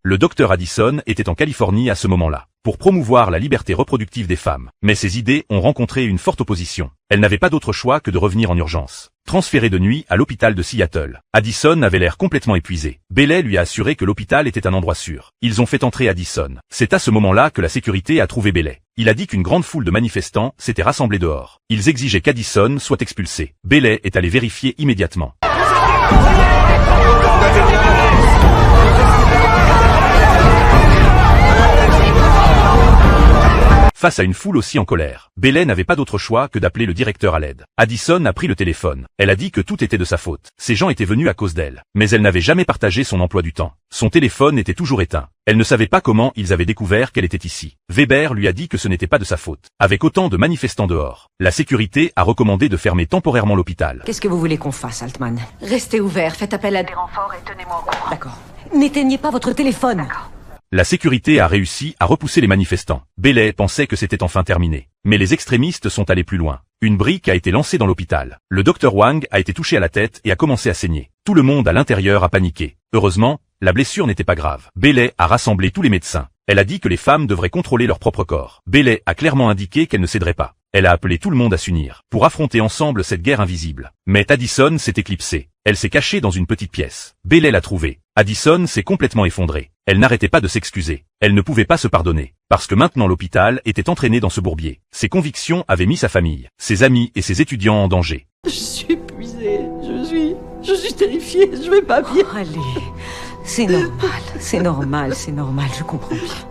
Le docteur Addison était en Californie à ce moment-là, pour promouvoir la liberté reproductive des femmes. Mais ses idées ont rencontré une forte opposition. Elle n'avait pas d'autre choix que de revenir en urgence. Transférée de nuit à l'hôpital de Seattle, Addison avait l'air complètement épuisé. Bailey lui a assuré que l'hôpital était un endroit sûr. Ils ont fait entrer Addison. C'est à ce moment-là que la sécurité a trouvé Bailey. Il a dit qu'une grande foule de manifestants s'était rassemblée dehors. Ils exigeaient qu'Addison soit expulsé. Bailey est allé vérifier immédiatement. Face à une foule aussi en colère, Bailey n'avait pas d'autre choix que d'appeler le directeur à l'aide. Addison a pris le téléphone. Elle a dit que tout était de sa faute. Ces gens étaient venus à cause d'elle. Mais elle n'avait jamais partagé son emploi du temps. Son téléphone était toujours éteint. Elle ne savait pas comment ils avaient découvert qu'elle était ici. Weber lui a dit que ce n'était pas de sa faute. Avec autant de manifestants dehors, la sécurité a recommandé de fermer temporairement l'hôpital. Qu'est-ce que vous voulez qu'on fasse, Altman? Restez ouvert, faites appel à des renforts et tenez-moi au courant. D'accord. N'éteignez pas votre téléphone. D'accord. La sécurité a réussi à repousser les manifestants. Bailey pensait que c'était enfin terminé. Mais les extrémistes sont allés plus loin. Une brique a été lancée dans l'hôpital. Le docteur Wang a été touché à la tête et a commencé à saigner. Tout le monde à l'intérieur a paniqué. Heureusement, la blessure n'était pas grave. Bailey a rassemblé tous les médecins. Elle a dit que les femmes devraient contrôler leur propre corps. Bailey a clairement indiqué qu'elle ne céderait pas. Elle a appelé tout le monde à s'unir pour affronter ensemble cette guerre invisible. Mais Addison s'est éclipsée. Elle s'est cachée dans une petite pièce. Bailey l'a trouvée. Addison s'est complètement effondrée. Elle n'arrêtait pas de s'excuser. Elle ne pouvait pas se pardonner. Parce que maintenant l'hôpital était entraîné dans ce bourbier. Ses convictions avaient mis sa famille, ses amis et ses étudiants en danger. Je suis épuisée. Je suis terrifiée. Je vais pas bien. Allez, c'est normal, je comprends bien.